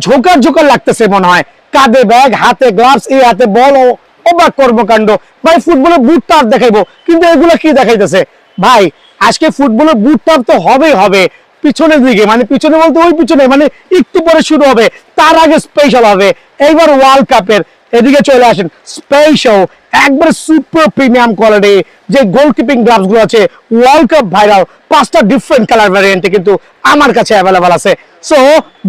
ঝোকার ঝোকার লাগতেছে মনে হয়, কাঁধে ব্যাগ, হাতে গ্লাভস, এই হাতে বল, অবাক কর্মকাণ্ড ভাই। ফুটবলের বুট টাপ দেখাইবো, কিন্তু এগুলো কি দেখাইতেছে ভাই? আজকে ফুটবলের বুট টাপ তো হবেই হবে, পিছনের দিকে, মানে পিছনে বলতে ওই পিছনে, মানে একটু পরে শুরু হবে, তার আগে স্পেশাল হবে। এইবার ওয়ার্ল্ড কাপের এদিকে চলে আসেন, স্পেশাল একবার সুপার প্রিমিয়াম কোয়ালিটি যে গোলকিপিং গ্লাভস গুলো আছে, ওয়ার্ল্ড কাপ ভাইরাল, 5টা ডিফারেন্ট কালার ভ্যারিয়েন্টে কিন্তু আমার কাছে অ্যাভেলেবল আছে। সো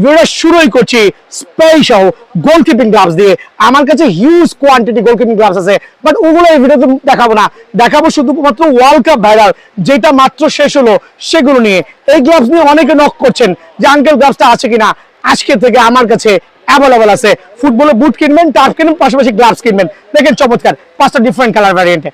ভিডিও শুরুই করছি স্পেশাল গোলকিপিং গ্লাভস দিয়ে। আমার কাছে হিউজ কোয়ান্টিটি গোলকিপিং গ্লাভস আছে, বাট ওগুলো এই ভিডিওতে দেখাবো না, দেখাবো শুধুমাত্র ওয়ার্ল্ড কাপ ভাইরাল যেটা মাত্র শেষ হলো সেগুলো নিয়ে। এই গ্লাভস নিয়ে অনেকে নক করছেন যে আঙ্কেল গ্লাভসটা আছে কিনা, আজকে থেকে আমার কাছে অ্যাভেলেবল আছে। ফুটবলে বুট কিনবেন, টার্ফ কিনবেন, পাশাপাশি গ্লাভস কিনবেন। দেখেন চমৎকার 5টা ডিফারেন্ট কালার ভ্যারিয়েন্টে,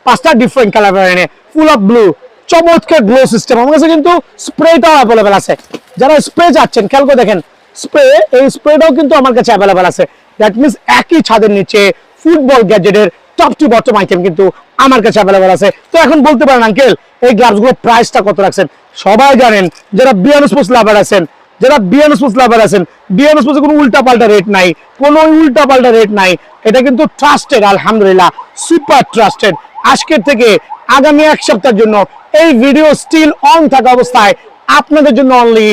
5টা ডিফারেন্ট কালার ভ্যারিয়েন্টে, ফুল অফ ব্লু, চমৎকার গ্লো সিস্টেম। আমার কাছে কিন্তু স্প্রেটাও অ্যাভেলেবল আছে। যারা স্প্রে চাচ্ছেন খেয়াল করে দেখেন, স্প্রে, এই স্প্রেটাও কিন্তু আমার কাছে অ্যাভেলেবল আছে। দ্যাট মিনস একই ছাদের নিচে ফুটবল গ্যাজেটের টপ টু বটম আইটেম কিন্তু আমার কাছে অ্যাভেলেবল আছে। তো এখন বলতে পারেন আঙ্কেল এই গ্লাভসগুলোর প্রাইসটা কত রাখছেন? সবাই জানেন, যারা বিয়ানো স্পোর্টস লাভার আছেন, যারা বিয়ানো স্পোর্টস লাভার আছেন, বিয়ানো স্পোর্টসে কোনো উল্টা পাল্টা রেট নাই, কোনো উল্টা পাল্টা রেট নাই। এটা কিন্তু ট্রাস্টেড, আলহামদুলিল্লাহ সুপার ট্রাস্টেড। আজকের থেকে আগামী এক সপ্তাহের জন্য এই ভিডিও স্টিল অন থাকা অবস্থায় আপনাদের জন্য অনলি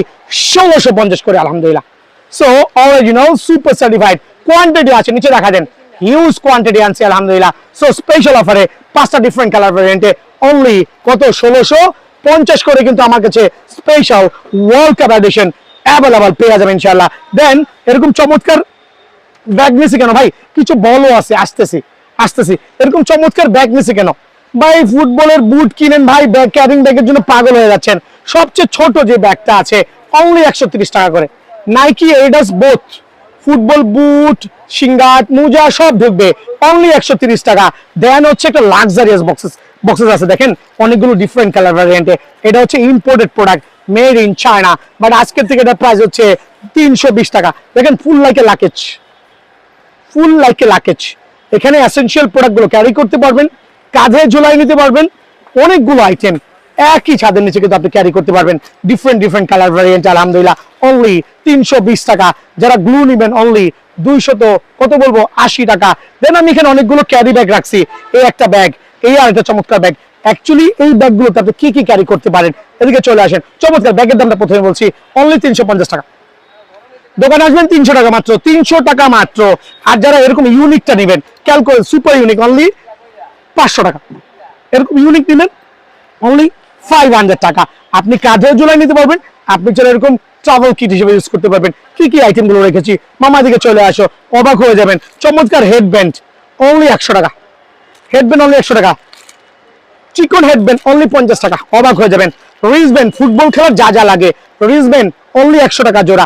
1650 করে, আলহামদুলিল্লাহ। So original super certified quantity আছে, নিচে দেখা দেন, হিউজ কোয়ান্টিটি আনছে আলহামদুলিল্লাহ। সো স্পেশাল অফারে 5টা ডিফারেন্ট কালার ভ্যারিয়েন্টে অনলি কত 1650 করে কিন্তু আমার কাছে special world cup edition available পেয়ে যাবেন ইনশাআল্লাহ। দেন এরকম চমৎকার ব্যাগ নিছি কেন ভাই? কিছু বলও আছে, আসতেছি। এরকম চমৎকার ব্যাগ নিছি কেন ভাই? ফুটবলের বুট কিনেন ভাই, ব্যাগ ক্যারিং ব্যাগের জন্য পাগল হয়ে যাচ্ছেন। সবচেয়ে ছোট যে ব্যাগটা আছে অনলি 130 টাকা করে। Nike Adidas both, football boot, সিঙ্গাট, মোজা সব ঢুকবে অনলি 130 টাকা। দেন হচ্ছে একটা লাক্সারিয়াস বক্সেস আছে, দেখেন অনেকগুলো ডিফারেন্ট কালার ভ্যারিয়েন্টে। এটা হচ্ছে imported product, made in China, but আজকের থেকে এটা প্রাইস হচ্ছে 320 টাকা। দেখেন ফুল লাইক এ লাকেজ, এখানে এসেনশিয়াল প্রোডাক্টগুলো ক্যারি করতে পারবেন, কাঁধে ঝোলাই নিতে পারবেন, অনেকগুলো আইটেম একই ছাদের নিচে কিন্তু আপনি ক্যারি করতে পারবেন, ডিফারেন্ট কালার ভ্যারিয়েন্ট, আলহামদুলিল্লাহ অনলি 320 টাকা। যারা গ্লু নেবেন অনলি 200 কত বলবো 80 টাকা। দেন আমি এখানে অনেকগুলো ক্যারি ব্যাগ রাখছি, এই একটা ব্যাগ, এই আর একটা চমৎকার ব্যাগ। অ্যাকচুয়ালি এই ব্যাগগুলোতে আপনি কি ক্যারি করতে পারেন, এদিকে চলে আসেন। চমৎকার ব্যাগের দামটা প্রথমে বলছি, অনলি 350 টাকা। দোকানে আসবেন 300 টাকা মাত্র, 300 টাকা মাত্র। আর যারা এরকম ইউনিকটা নেবেন, খেয়াল করে সুপার ইউনিক অনলি 500 টাকা। এরকম ইউনিক নেবেন অনলি 500 টাকা। আপনি কাঁধেও ঝুলাই নিতে পারবেন, আপনি চলে এরকম ট্রাভেল কিট হিসেবে ইউজ করতে পারবেন। কি আইটেম গুলো রেখেছি মামা, দিকে চলে আসো, অবাক হয়ে যাবেন। চমৎকার হেডব্যান্ড অনলি 100 টাকা, হেডব্যান্ড অনলি 100 টাকা। চিকন হেডব্যান্ড অনলি 50 টাকা, অবাক হয়ে যাবেন। রিস্টব্যান্ড ফুটবল খেলার যা লাগে, রিস্টব্যান্ড অনলি 100 টাকা জোড়া।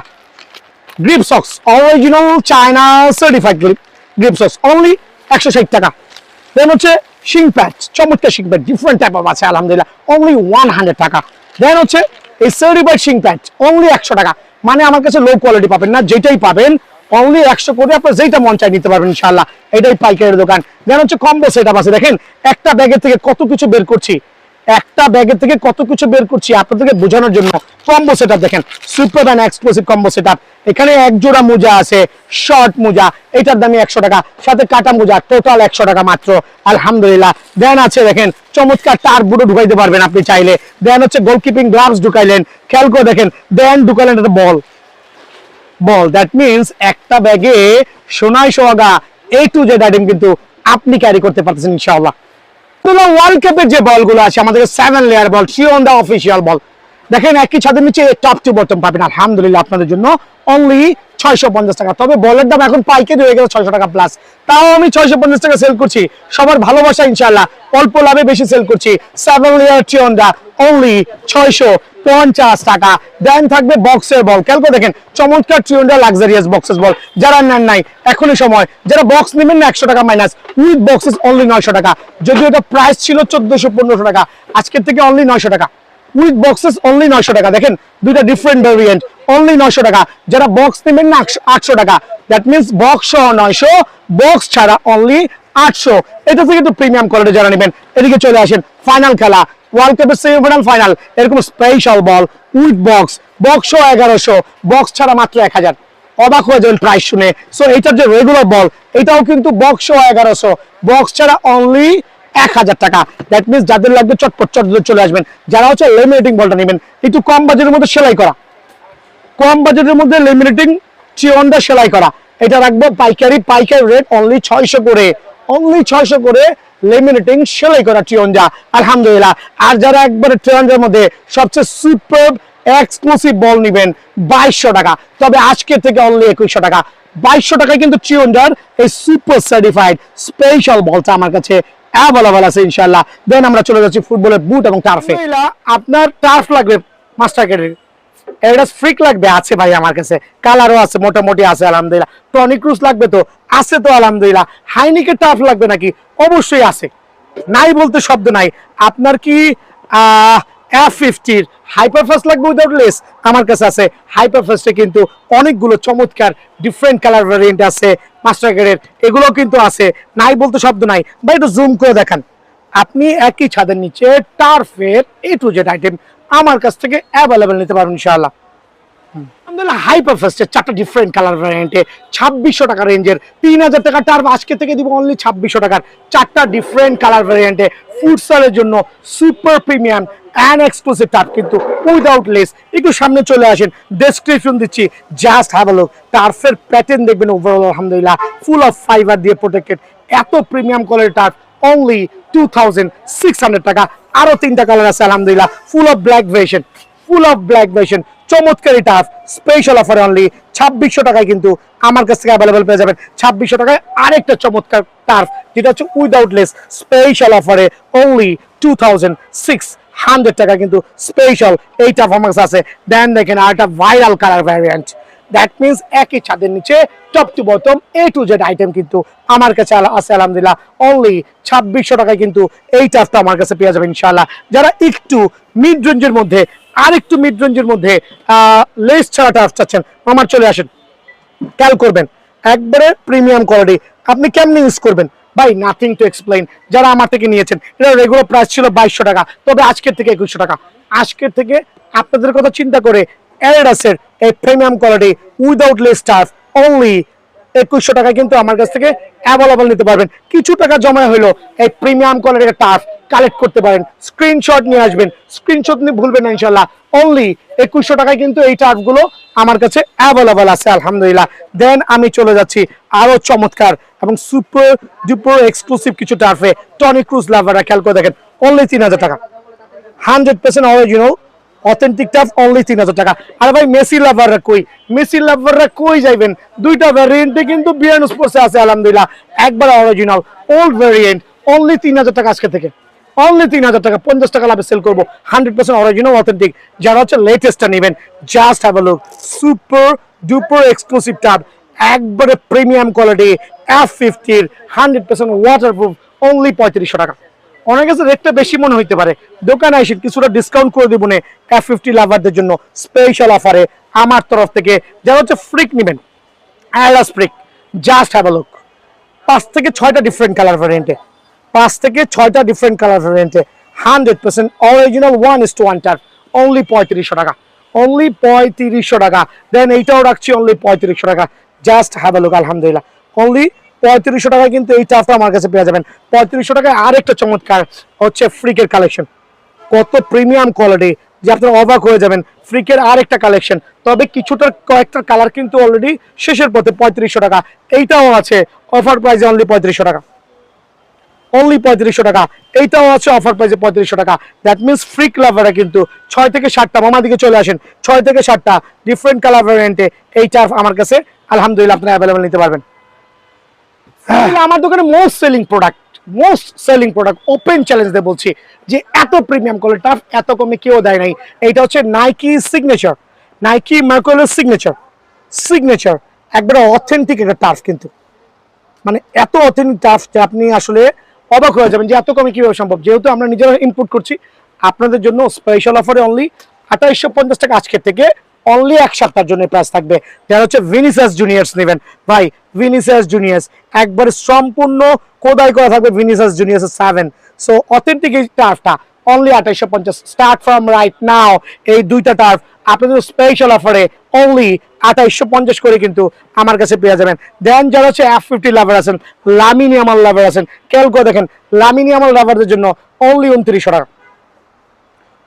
Grip socks original China certified grip socks only 160 টাকা। দেন হচ্ছে শিং প্যাড, চমৎকার শিং প্যাড, ডিফারেন্ট টাইপ অফ আছে আলহামদুলিল্লাহ অনলি 100 টাকা। দেন হচ্ছে এই সার্টিফাইড শিং প্যাড অনলি 100 টাকা। মানে আমার কাছে লো কোয়ালিটি পাবেন না, যেটাই পাবেন অনলি 100 করে আপনার যেটা মন চাই নিতে পারবেন ইনশাআল্লাহ। এটাই পাইকারের দোকান। দেন হচ্ছে কম্বো সেটআপ আছে, দেখেন একটা ব্যাগের থেকে কত কিছু বের করছি, আপনাদেরকে বোঝানোর জন্য। কম্বো সেটআপ দেখেন, super and exclusive combo setup. এখানে এক জোড়া মোজা আছে, শর্ট মোজা, এটার দামই 100 টাকা, সাথে কাটা মোজা, টোটাল 100 টাকা মাত্র, আলহামদুলিল্লাহ। দেন আছে দেখেন চমৎকার টার বুটো ঢুকাইতে পারবেন আপনি চাইলে। দেন হচ্ছে গোলকিপিং গ্লাভস ঢুকাইলেন, খেয়াল করে দেখেন। দেন ঢুকাইলেন একটা বল, দ্যাট মিনস একটা ব্যাগে সোনায় সোহাগা A to Z আইটেম কিন্তু আপনি ক্যারি করতে পারতেছেন ইনশাআল্লাহ। ওয়ার্ল্ড কাপের যে বলগুলো আছে আমাদের 7 লেয়ার বল, শিওন্ডা অফিসিয়াল বল, দেখেন একই ছাদের নিচে টপ টু বটম পাবেন আলহামদুলিল্লাহ আপনাদের জন্য অনলি 650 টাকা। তবে বলের দাম এখন পাইকারি হয়ে গেল 600 টাকা প্লাস, তাও আমি 650 টাকা সেল করছি। সবার ভালোবাসা ইনশাআল্লাহ, অল্প লাভে বেশি সেল করছি। 7 লেয়ার শিওন্ডা অনলি 650 টাকা। দেন থাকবে বক্সের বল, খেয়াল করে দেখেন চমৎকার শিওন্ডা লাক্সারিয়াস বক্সেস বল। যারা নেন নাই এখনই সময়, যারা বক্স নেবেন না 100 টাকা মাইনাস, উইথ বক্সেস অনলি 900 টাকা। যদিও এটা প্রাইস ছিল 1400-1500 টাকা, আজকের থেকে অনলি 900 টাকা। উইথ বক্সেস অনলি 900 টাকা। দেখেন দুইটা ডিফারেন্ট ভেরিয়েন্ট অনলি 900 টাকা। যারা বক্স নেবেন না 800 টাকা, দ্যাট মিনস বক্স সহ 900, বক্স ছাড়া অনলি 800। এটা থেকে একটু প্রিমিয়াম কোয়ালিটি যারা নেবেন এদিকে চলে আসেন। ফাইনাল খেলা, ওয়ার্ল্ড কাপের সেমিফাইনাল ফাইনাল, এরকম স্পেশাল বল উইথ বক্স, বক্সও 1100, বক্স ছাড়া মাত্র 1000। অবাক হয়ে যাবেন প্রাইস শুনে। সো এইটার যে রেগুলার বল এটাও কিন্তু বক্সও 1100, বক্স ছাড়া অনলি 1000 টাকা। দ্যাট মিনস যাদের লাগবে চটপট চটপট চলে আসবেন। যারা হচ্ছে লেমিনেটিং বলটা নেবেন একটু কম বাজেটের মধ্যে সেলাই করা, কম বাজেটের মধ্যে লেমিনেটিং চিয়নটা সেলাই করা, এটা রাখবো পাইকারি রেট অনলি 600 করে, অনলি 600 করে লেমিনেটিং সেলাই করা চিয়নজা, আলহামদুলিল্লাহ। আর যারা একবারে ট্রেন্ডের মধ্যে সবচেয়ে সুপার এক্সক্লুসিভ বল নেবেন 2200 টাকা, তবে আজকে থেকে অনলি 2100 টাকা। 2200 টাকায় কিন্তু চিয়নজার এই সুপার সার্টিফাইড স্পেশাল বলটা আমার কাছে অ্যাভেলেবল আছে ইনশাআল্লাহ। দেন আমরা চলে যাচ্ছি ফুটবলের বুট এবং টার্ফে। আপনার টার্ফ লাগবে মাস্টার ক্যাডের, এটা ফ্রিক লাগবে আছে ভাই আমার কাছে, কালারও আছে মোটামুটি আছে আলহামদুলিল্লাহ। টনিক ক্রুজ লাগবে তো আছে তো আলহামদুলিল্লাহ। হাইনিকের টার্ফ লাগবে নাকি? অবশ্যই আছে, নাই বলতে শব্দ নাই। আপনার কি F50 হাইপারফাস্ট লাগবে উইদাউট লেস? আমার কাছে আছে হাইপারফাস্টে কিন্তু অনেকগুলো চমৎকার ডিফারেন্ট কালার ভ্যারিয়েন্ট আছে মাস্টার গ্রেডের, এগুলো কিন্তু আছে, নাই বলতে শব্দ নাই ভাই। একটু জুম করে দেখান, আপনি একই ছাদের নিচে টার্ফের A to Z আইটেম আমার কাছ থেকে অ্যাভেলেবেল নিতে পারবেন ইনশাআল্লাহ। আলহামদুলিল্লাহ হাইপারফাস্টের 4টা ডিফারেন্ট কালার ভ্যারিয়েন্টে 2600 টাকা রেঞ্জের 3000 টাকা টার্ফ আজকে থেকে দিব অনলি 2600 টাকার। 4টা ডিফারেন্ট কালার ভ্যারিয়েন্টে ফুটসালের জন্য super premium and exclusive turf কিন্তু উইদাউট লেস। একটু সামনে চলে আসেন, ডেসক্রিপশন দিচ্ছি, জাস্ট হ্যাভ আ লুক। টার্ফের প্যাটার্ন দেখবেন ওভারঅল আলহামদুলিল্লাহ ফুল অফ ফাইবার দিয়ে প্রোটেক্টেড, এত প্রিমিয়াম কোয়ালিটির টার্ফ অনলি 2600 টাকা। আরো 3টা কালার আছে আলহামদুলিল্লাহ, full of black version, full of black version, চমৎকারী টার্ফ স্পেশাল অফারে অনলি 2600 টাকায় কিন্তু আমার কাছ থেকে অ্যাভেলেবল পেয়ে যাবেন। 2600 টাকায় আরেকটা চমৎকার টার্ফ যেটা হচ্ছে উইদাউট লেস, স্পেশাল অফারে অনলি 2600 টাকা কিন্তু স্পেশাল এই টার্ফ আমার কাছে আছে। দেন দেখেন আর একটা viral colour variant, that means একই ছাদের নিচে top to bottom A to Z item কিন্তু আমার কাছে আছে আলহামদুলিল্লাহ। অনলি 2600 টাকায় কিন্তু এই টার্ফটা আমার কাছে পেয়ে যাবেন ইনশাআল্লাহ। যারা একটু মিড রেঞ্জের মধ্যে আরেকটু মিড রেঞ্জের মধ্যে লেস ছাড়া টার্ফ চাচ্ছেন আমার চলে আসেন। খেয়াল করবেন একবারে প্রিমিয়াম কোয়ালিটি, আপনি কেমনে ইউজ করবেন ভাই নাথিং টু এক্সপ্লেইন। যারা আমার থেকে নিয়েছেন এটা রেগুলার প্রাইস ছিল 2200 টাকা, তবে আজকের থেকে 2100 টাকা। আজকের থেকে আপনাদের কথা চিন্তা করে অ্যাডিডাসের এই premium quality without less turf only 2100 টাকা কিন্তু আমার কাছ থেকে অ্যাভেলেবল নিতে পারবেন। কিছু টাকা জমা হলো এই প্রিমিয়াম কোয়ালিটির টার্ফ কালেক্ট করতে পারেন, স্ক্রিনশট নিয়ে আসবেন, স্ক্রিনশট নিয়ে ভুলবেন না ইনশাআল্লাহ। অনলি 2100 টাকায় কিন্তু এই টার্ফগুলো আমার কাছে অ্যাভেলেবল আছে আলহামদুলিল্লাহ। দেন আমি চলে যাচ্ছি আরো চমৎকার এবং সুপার ডুপার এক্সক্লুসিভ কিছু টার্ফে। টনিক ক্রুজ লাভাররা খেয়াল করে দেখেন অনলি 3000 টাকা, 100% অরিজিনাল অথেন্টিক টার্ফ অনলি 3000 টাকা। আর ভাই মেসি লাভাররা কই? মেসি লাভাররা কই যাইবেন? দুইটা ভ্যারিয়েন্টে কিন্তু বিএন স্পোর্টসে আছে আলহামদুলিল্লাহ, একবার অরিজিনাল ওল্ড ভ্যারিয়েন্ট অনলি 3000 টাকা আজকে থেকে, অনলি 3000 টাকা। 50 টাকা লাভে সেল করবো, 100% অরিজিনাল অথেন্টিক। যারা হচ্ছে লেটেস্টটা নেবেন just have a look, super duper exclusive turf একবারে premium quality F50 100% waterproof only 3500 টাকা। অনেক কাছে রেটটা বেশি মনে হইতে পারে, দোকানে এসে কিছুটা ডিসকাউন্ট করে দিব না F50 লাভারদের জন্য স্পেশাল অফারে আমার তরফ থেকে। যারা হচ্ছে ফ্রিক নেবেন অ্যালাস freak just have a look, 5 থেকে 6টা ডিফারেন্ট কালার ভ্যারিয়েন্টে, 5 থেকে 6টা ডিফারেন্ট কালার ভ্যারিয়েন্টে 100% অরিজিনাল 1:1 টার্ফ অনলি 3500 টাকা, অনলি 3500 টাকা। দেন এইটাও রাখছি অনলি 3500 টাকা, জাস্ট হ্যাভ আ লুক আলহামদুলিল্লাহ। অনলি 3500 টাকায় কিন্তু এই টার্ফটা আমার কাছে পেয়ে যাবেন। 3500 টাকায় আরেকটা চমৎকার হচ্ছে ফ্রিকের কালেকশন, কত প্রিমিয়াম কোয়ালিটি যে আপনারা অবাক হয়ে যাবেন। ফ্রিকের আরেকটা কালেকশন, তবে কিছুটা কয়েকটা কালার কিন্তু অলরেডি শেষের পথে। 3500 টাকা এইটাও আছে অফার প্রাইসে অনলি 3500 টাকা, অনলি 3500 টাকা। এইটাও আছে অফার প্রাইসে 3500 টাকা। দ্যাট মিনস ফ্রিক লাভাররা কিন্তু 6 থেকে 7টা, মামা দিকে চলে আসেন, 6 থেকে 7টা ডিফারেন্ট কালার ভ্যারিয়েন্টে এই টার্ফ আমার কাছে আলহামদুলিল্লাহ আপনারা অ্যাভেলেবল নিতে পারবেন। আমার দোকানে most selling product open challenge দিয়ে বলছি যে এত প্রিমিয়াম কোয়ালিটি টার্ফ এত কমে কেউ দেয় নাই। এইটা হচ্ছে নাইকি সিগনেচার, নাইকি মার্কোলের সিগনেচার একবারে অথেন্টিক একটা টার্ফ, কিন্তু মানে এত অথেন্টিক টার্ফ যে আপনি আসলে অবাক হয়ে যাবেন যে এত কমে কিভাবে সম্ভব। যেহেতু আমরা নিজেরা ইনপুট করছি আপনাদের জন্য স্পেশাল অফারে অনলি 2850 টাকা আজকের থেকে অনলি এক সপ্তাহের জন্য প্রাইস থাকবে। যারা হচ্ছে ভিনিসিয়াস জুনিয়র্স নেবেন ভাই, ভিনিসিয়াস জুনিয়র্স একবারে সম্পূর্ণ খোদাই করা থাকবে ভিনিসিয়াস জুনিয়র 7। সো অথেন্টিক এই টার্ফটা only 2850 start from right now. এই দুইটা টার্ফ আপনাদের স্পেশাল অফারে অনলি 2850 করে কিন্তু আমার কাছে পেয়ে যাবেন। দেন যারা হচ্ছে F50 লাভার আছেন, লামিনিয়ামাল লাভার আছেন, ক্যালকো দেখেন লামিনিয়ামাল লাভারদের জন্য অনলি 2900 টাকা,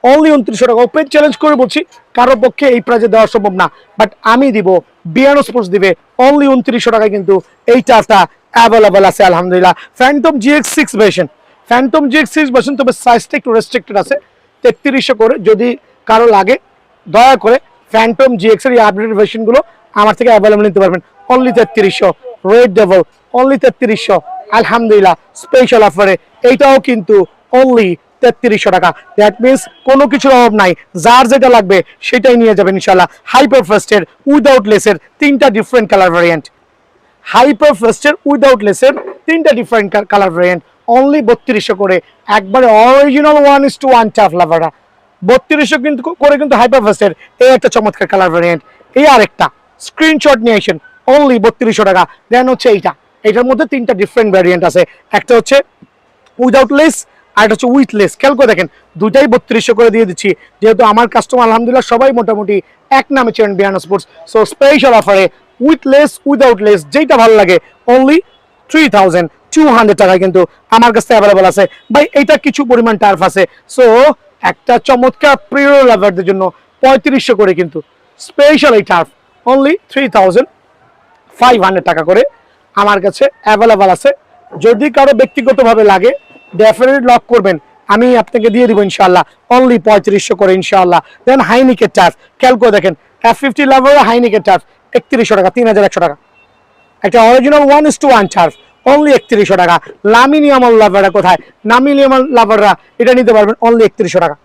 অনলি 2900 টাকা। ওপেন চ্যালেঞ্জ করে বলছি কারো পক্ষে এই প্রাইজে দেওয়া সম্ভব না, বাট আমি দিব, বিয়ানো স্পোর্টস দিবে অনলি 2900 টাকায় কিন্তু এই টার্ফটা অ্যাভেলেবল আছে আলহামদুলিল্লাহ। Phantom GX6 version, Phantom GX6 version, তবে সাইজটা একটু রেস্ট্রিক্টেড আছে 3300 করে। যদি কারো লাগে দয়া করে ফ্যান্টম GX এর এই আপডেটেড ভার্সনগুলো আমার থেকে অ্যাভেলেবল নিতে পারবেন অনলি 3300। রেড ডেভেল অনলি 3300 আলহামদুলিল্লাহ স্পেশাল অফারে। এইটাও কিন্তু অনলি 3300 টাকা। দ্যাট মিনস কোনো কিছুর অভাব নাই, যার যেটা লাগবে সেটাই নিয়ে যাবেন ইনশাল্লাহ। হাইপার ফাস্টের উইদাউট লেসের 3টা ডিফারেন্ট কালার ভ্যারিয়েন্ট, হাইপার ফাস্টের উইদাউট লেসের 3টা ডিফারেন্ট কালার ভ্যারিয়েন্ট অনলি 3200 করে। একবারে অরিজিনাল 1:1 টাফ লাভাররা 3200 কিন্তু করে কিন্তু হাইপার ফাস্টের এই একটা চমৎকার কালার ভ্যারিয়েন্ট। এই আরেকটা স্ক্রিনশট নিয়ে আসেন অনলি 3200 টাকা। দেন হচ্ছে এইটা, এটার মধ্যে 3টা ডিফারেন্ট ভ্যারিয়েন্ট আছে, একটা হচ্ছে উইদাউট লেস আর এটা হচ্ছে উইথ লেস। খেয়াল করে দেখেন দুটাই 3200 করে দিয়ে দিচ্ছি, যেহেতু আমার কাস্টমার আলহামদুলিল্লাহ সবাই মোটামুটি এক নামে চেনেন বিয়ানো স্পোর্টস। সো স্পেশাল অফারে উইথ লেস উইদাউট লেস যেটা ভালো লাগে অনলি 3200 টাকায় কিন্তু আমার কাছে অ্যাভেলেবল আছে ভাই। এটা কিছু পরিমাণ টার্ফ আছে, সো একটা চমৎকার প্রিয় লাভারদের জন্য 3500 করে কিন্তু স্পেশাল এই টার্ফ অনলি 3500 টাকা করে আমার কাছে অ্যাভেলেবল আছে। যদি কারো ব্যক্তিগতভাবে লাগে ডেফিনেটলি লক করবেন, আমি আপনাকে দিয়ে দিব ইনশাআল্লাহ অনলি 3500 করে ইনশাআল্লাহ। দেন হাইনিকের টার্ফ খেয়াল করে দেখেন, F50 লাভার হাইনিকের টার্ফ 3100 টাকা, 3100 টাকা। একটা অরিজিনাল 1:1 টার্ফ অনলি 3100 টাকা। লামিনিয়ামাল লাভাররা কোথায়? লামিনিয়ামাল লাভাররা এটা নিতে পারবেন অনলি 3100 টাকা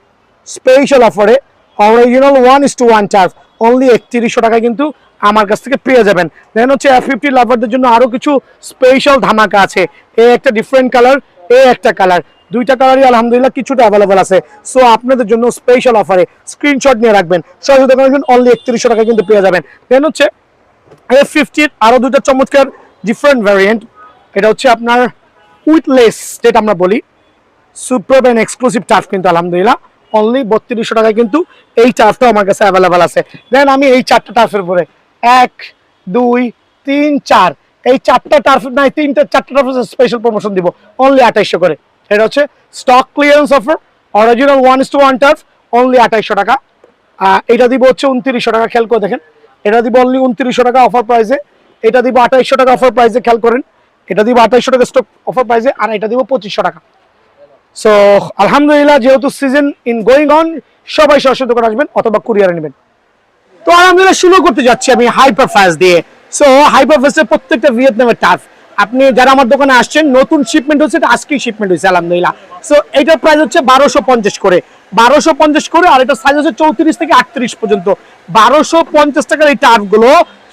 স্পেশাল অফারে। অরিজিনাল 1:1 টার্ফ অনলি 3100 টাকা কিন্তু আমার কাছ থেকে পেয়ে যাবেন। দেন হচ্ছে F50 লাভারদের জন্য আরো কিছু স্পেশাল ধামাকা আছে। এই একটা ডিফারেন্ট কালার, এই একটা কালার, দুইটা কালারই আলহামদুলিল্লাহ কিছুটা অ্যাভেলেবল আছে। সো আপনাদের জন্য স্পেশাল অফারে স্ক্রিনশট নিয়ে রাখবেন, সহজে দেখবেন অনলি 3100 টাকা কিন্তু পেয়ে যাবেন। দেন হচ্ছে F50 আরো দুটো চমৎকার ডিফারেন্ট ভ্যারিয়েন্ট, এটা হচ্ছে আপনার উইথ লেস যেটা আমরা বলি, সুপার এন্ড এক্সক্লুসিভ টার্ফ কিন্তু আলহামদুলিল্লাহ অনলি 3200 টাকায় কিন্তু এই টার্ফটাও আমার কাছে অ্যাভেলেবল আছে। দেন আমি এই 4টা টার্ফের উপরে 1 2 3 4 এই 4টা টার্ফ নাই, 4টা টার্ফের স্পেশাল প্রমোশন দিব অনলি 2800 করে। এটা হচ্ছে stock clearance offer, original 1:1 turf only 2800 টাকা। এটা দিব হচ্ছে 2900 টাকা। খেয়াল করে দেখেন, এটা দিব অনলি 2900 টাকা অফার প্রাইসে, এটা দিব 2800 টাকা অফার প্রাইসে। খেয়াল করেন, এটা দিব 2800 টাকা স্টক অফার প্রাইসে, আর এটা দিব 2500 টাকা। সো আলহামদুলিল্লাহ যেহেতু সিজন ইন গোয়িং অন, সবাই সরাসরি দোকান আসবেন অথবা কুরিয়ারে নেবেন। তো আলহামদুলিল্লাহ শুরু করতে যাচ্ছি আমি হাইপার ফাস্ট দিয়ে। সো হাইপার ফাস্টের প্রত্যেকটা ভিয়েতনামের টার্ফ আপনি যারা আমার দোকানে আসছেন, নতুন শিপমেন্ট হচ্ছে, এটা আজকেই শিপমেন্ট হয়েছে আলহামদুলিল্লাহ। সো এটার প্রাইস হচ্ছে 1250 করে, 1250 করে। আর এটা সাইজ হচ্ছে 34 থেকে 38 পর্যন্ত। 1250 টাকার এই টার্ফগুলো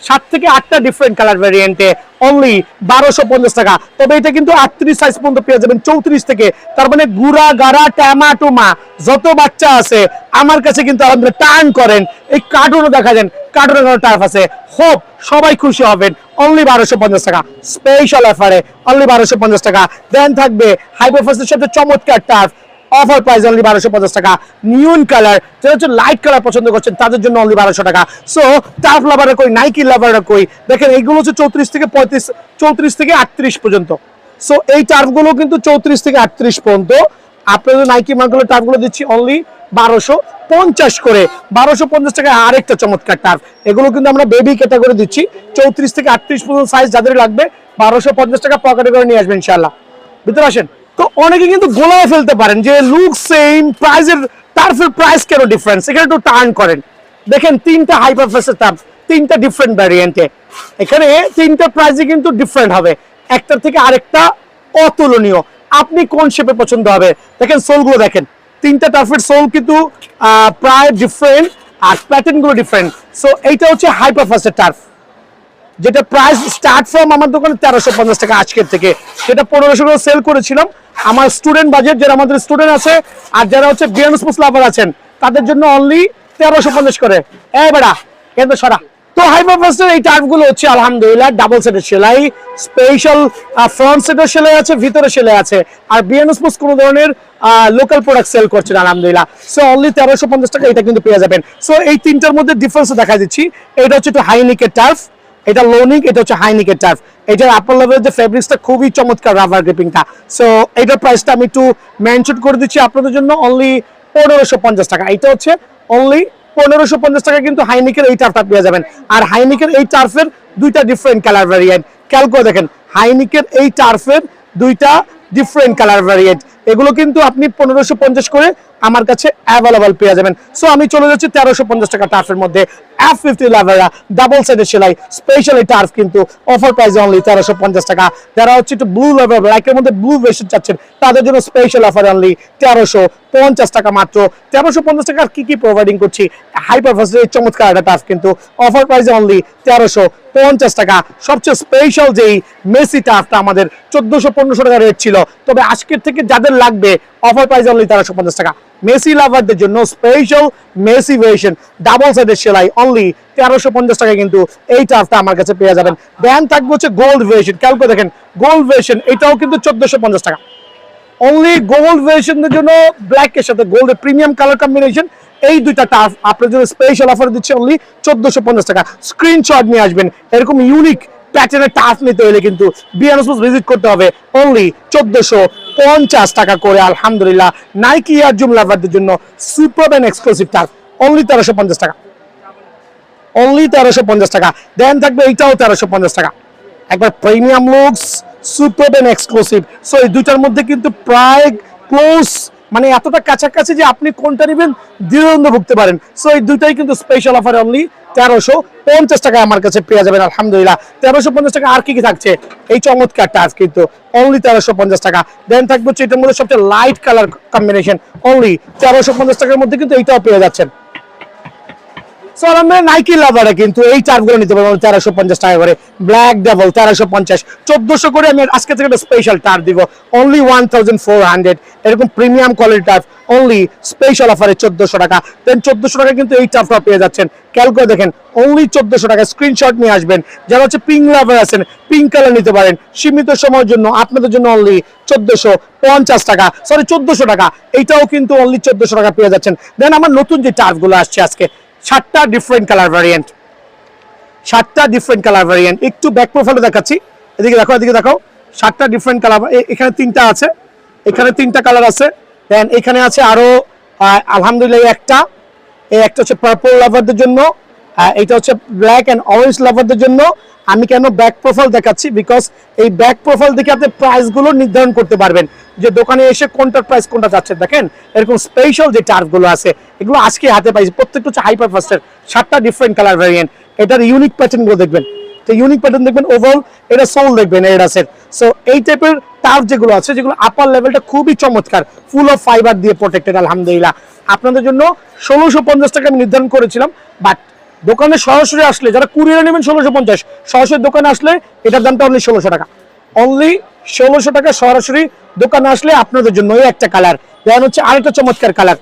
7 থেকে 8টা ডিফারেন্ট কালার ভ্যারিয়েন্টে অনলি 1250 টাকা। তবে এটা কিন্তু 38 সাইজ পর্যন্ত পেয়ে যাবেন 34 থেকে। তার মানে গুড়া গাড়া ট্যামাটুমা যত বাচ্চা আছে আমার কাছে কিন্তু আলহামদুলিল্লাহ টার্ন করেন। এই কার্টুনও দেখা যান, কার্টুনের টার্ফ আছে, হোপ সবাই খুশি হবেন অনলি 1250 টাকা স্পেশাল অফারে অনলি 1250 টাকা। দেন থাকবে হাইপার ফাস্টের সাথে চমৎকার টার্ফ অফার প্রাইস অনলি 1250 টাকা। নিয়ন কালার, যারা হচ্ছে লাইট কালার পছন্দ করছেন তাদের জন্য অনলি 1200 টাকা। সো টার্ফ লাভাররা কই, নাইকি লাভাররা কই, দেখেন এইগুলো হচ্ছে 34 থেকে 35, 34 থেকে 38 পর্যন্ত। সো এই টার্ফগুলো কিন্তু 34 থেকে 38 পর্যন্ত। আপনাদের নাইকি মার্কগুলো টার্ফগুলো দিচ্ছি অনলি 1250 করে, 1250 টাকায়। আরেকটা চমৎকার টার্ফ, এগুলো কিন্তু আমরা বেবি ক্যাটাগরি দিচ্ছি 34 থেকে 38 পর্যন্ত সাইজ যাদের লাগবে 1250 টাকা পকেটে করে নিয়ে আসবেন ইনশাআল্লাহ। ভিতরে আসেন। তো অনেকে কিন্তু গোলায় ফেলতে পারেন যে লুক সেম, প্রাইসের টার্ফের প্রাইস কেন ডিফারেন্স, এখানে একটু টার্ন করেন। দেখেন 3টা হাইপার ফাস্টের টার্ফ, 3টা ডিফারেন্ট ভ্যারিয়েন্টে, এখানে 3টা প্রাইসই কিন্তু ডিফারেন্ট হবে, একটার থেকে আরেকটা অতুলনীয়। আপনি কোন শেপে পছন্দ হবে, দেখেন সোলগুলো দেখেন, 3টা টার্ফের সোল কিন্তু প্রায় ডিফারেন্ট আর প্যাটার্ন গুলো ডিফারেন্ট। সো এইটা হচ্ছে হাইপার ফাস্টের টার্ফ, যেটা প্রাইস স্টার্ট ফ্রম আমার দোকানে 1350 টাকা আজকের থেকে, যেটা 1500 করে সেল করেছিলাম। আমার স্টুডেন্ট বাজেট, যারা আমাদের স্টুডেন্ট আছে আর যারা হচ্ছে বিয়ানো স্পোর্টস লাভার আছেন তাদের জন্য অনলি 1350 করে। এই বেড়া কিন্তু সরা তো হাইপারফাস্টের এই টার্ফগুলো হচ্ছে আলহামদুলিল্লাহ ডাবল সেটের সেলাই, স্পেশাল ফ্রন্ট সেটের সেলাই আছে, ভিতরে সেলাই আছে। আর বিএন স্পোর্টস কোনো ধরনের লোকাল প্রোডাক্ট সেল করছেন আলহামদুলিল্লাহ। সো অনলি 1350 টাকা এটা কিন্তু পেয়ে যাবেন। সো এই তিনটার মধ্যে ডিফারেন্স দেখা দিচ্ছি। এটা হচ্ছে একটু হাইনিকের টার্ফ, এটা লোনিক, এটা হচ্ছে হাইনিকের টার্ফ। এটার আপার লেভেলের যে ফেব্রিক্সটা খুবই চমৎকার, রাবার গ্রিপিংটা। সো এটার প্রাইসটা আমি একটু মেনশন করে দিচ্ছি আপনাদের জন্য, অনলি 1550 টাকা। এটা হচ্ছে অনলি 1550 টাকা কিন্তু হাইনিকের এই টার্ফটা পেয়ে যাবেন। আর হাইনিকের এই টার্ফের দুইটা ডিফারেন্ট কালার ভ্যারিয়েন্ট, খেয়াল করে দেখেন হাইনিকের এই টার্ফের দুইটা ডিফারেন্ট কালার ভ্যারিয়েন্ট। এগুলো কিন্তু আপনি 1550 করে আমার কাছে অ্যাভেলেবল পেয়ে যাবেন। সো আমি চলে যাচ্ছি 1350 টাকা টার্ফের মধ্যে F50 লাভারা ডাবল সাইডের সেলাই স্পেশাল এই টার্ফ কিন্তু অফার প্রাইসে অনলি 1350 টাকা। যারা হচ্ছে একটু ব্লু লাভার ব্ল্যাকের মধ্যে ব্লু ভের্সন চাচ্ছেন তাদের জন্য স্পেশাল অফার অনলি 1350 টাকা মাত্র। 1350 টাকা কি কি প্রোভাইডিং করছি, হাইপারফাস্টের এই চমৎকার একটা টার্ফ কিন্তু অফার প্রাইসে অনলি 1350 টাকা। সবচেয়ে স্পেশাল যেই মেসি টার্ফটা আমাদের 1400-1500 টাকা রেট ছিল, তবে আজকের থেকে যাদের লাগবে অফার প্রাইস অনলি 1350 টাকা। মেসি লাভারদের জন্য স্পেশাল মেসি ভেরিয়েশন ডাবল সাইডের সেলাই অনলি 1350 টাকা কিন্তু এই টার্ফটা আমার কাছে পেয়ে যাবেন। দেন থাকবে হচ্ছে গোল্ড ভেরিয়েশন, খেয়াল করে দেখেন গোল্ড ভেরিয়েশন এটাও কিন্তু 1450 টাকা। অনলি গোল্ড ভেরিয়েশনের জন্য ব্ল্যাকের সাথে গোল্ডের প্রিমিয়াম কালার কম্বিনেশন এই দুইটা টার্ফ আপনার জন্য স্পেশাল অফার দিচ্ছে অনলি 1450 টাকা। স্ক্রিনশট নিয়ে আসবেন, এরকম ইউনিক প্যাটার্নের টার্ফ নিতে হলে কিন্তু বিএন স্পোর্টস ভিজিট করতে হবে। অনলি 1450 টাকা করে আলহামদুলিল্লাহ। নাইকি এয়ার জুম লাভারদের জন্য super and exclusive turf only 1350 টাকা, অনলি 1350 টাকা। দেন থাকবে এইটাও 1350 টাকা, একবার premium looks super and exclusive. So এই দুইটার মধ্যে কিন্তু প্রায় ক্লোজ, মানে এতটা কাছাকাছি যে আপনি কোনটা নেবেন দ্বিধাদ্বন্দ্ব ভুগতে পারেন। সো এই দুইটাই কিন্তু স্পেশাল অফার অনলি 1350 টাকায় আমার কাছে পেয়ে যাবেন আলহামদুলিল্লাহ। 1350 টাকা আর কি কি থাকছে, এই চমৎকার টার্ফ কিন্তু অনলি 1350 টাকা। দেন থাকবে হচ্ছে এটার মধ্যে সবচেয়ে লাইট কালার কম্বিনেশন অনলি 1350 টাকার মধ্যে কিন্তু এইটাও পেয়ে যাচ্ছেন। সো আমরা নাইকি লাভারে কিন্তু এই টার্ফগুলো নিতে পারবো 1350 টাকা করে। ব্ল্যাক ডেভেল 1350, 1400 করে আমি আজকে থেকে একটা স্পেশাল টার্ফ দিব অনলি 1400। এরকম premium quality turf only special অফারে 1400 টাকা। দেন 1400 টাকা কিন্তু এই টার্ফটা পেয়ে যাচ্ছেন। খেয়াল করে দেখেন অনলি 1400 টাকা। স্ক্রিনশট নিয়ে আসবেন, যারা হচ্ছে পিঙ্ক লাভার আছেন পিঙ্ক কালার নিতে পারেন সীমিত সময়ের জন্য, আপনাদের জন্য অনলি 1450 টাকা, সরি 1400 টাকা। এইটাও কিন্তু অনলি 1400 টাকা পেয়ে যাচ্ছেন। দেন আমার নতুন যে টার্ফগুলো আসছে আজকে 7টা ডিফারেন্ট কালার ভ্যারিয়েন্ট, 7টা ডিফারেন্ট কালার ভ্যারিয়েন্ট। একটু ব্যাক প্রোফাইলে দেখাচ্ছি, এদিকে দেখো, এদিকে দেখো। 7টা ডিফারেন্ট কালার, এখানে 3টা আছে, এখানে 3টা কালার আছে। দেন এখানে আছে আরো আলহামদুলিল্লাহ একটা, এই একটা হচ্ছে পার্পল লাভারদের জন্য, এটা হচ্ছে ব্ল্যাক এন্ড অরেঞ্জ লাভারদের জন্য। আমি কেন ব্যাক প্রোফাইল দেখাচ্ছি, বিকজ এই ব্যাক প্রোফাইল দেখে আপনি প্রাইস গুলো নির্ধারণ করতে পারবেন যে দোকানে এসে কোনটার প্রাইস কোনটা যাচ্ছে। দেখেন এরকম স্পেশাল যে টার্ফ গুলো আছে এগুলো আজকে হাতে পাইছি, প্রত্যেকটা হচ্ছে হাইপারফাস্টের 7টা ডিফারেন্ট কালার ভ্যারিয়েন্ট। এটার ইউনিক প্যাটার্ন গুলো দেখবেন, তো ইউনিক প্যাটার্ন দেখবেন, ওভারঅল এটা সোল দেখবেন এডাসের। সো এই টাইপের টার্ফ যেগুলো আছে, যেগুলো আপার লেভেলটা খুবই চমৎকার, ফুল অফ ফাইবার দিয়ে প্রোটেক্টেড আলহামদুলিল্লাহ। আপনাদের জন্য 1650 টাকা আমি নির্ধারণ করেছিলাম, বাট দোকানে সরাসরি আসলে যারা কুরিয়ারে নেবেন 1650, সরাসরি দোকানে আসলে এটার দামটা অনলি 1600 টাকা, অনলি 1600 টাকা সরাসরি দোকানে আসলে আপনাদের জন্য। এই একটা কালার, দেন হচ্ছে আরেকটা চমৎকার কালার,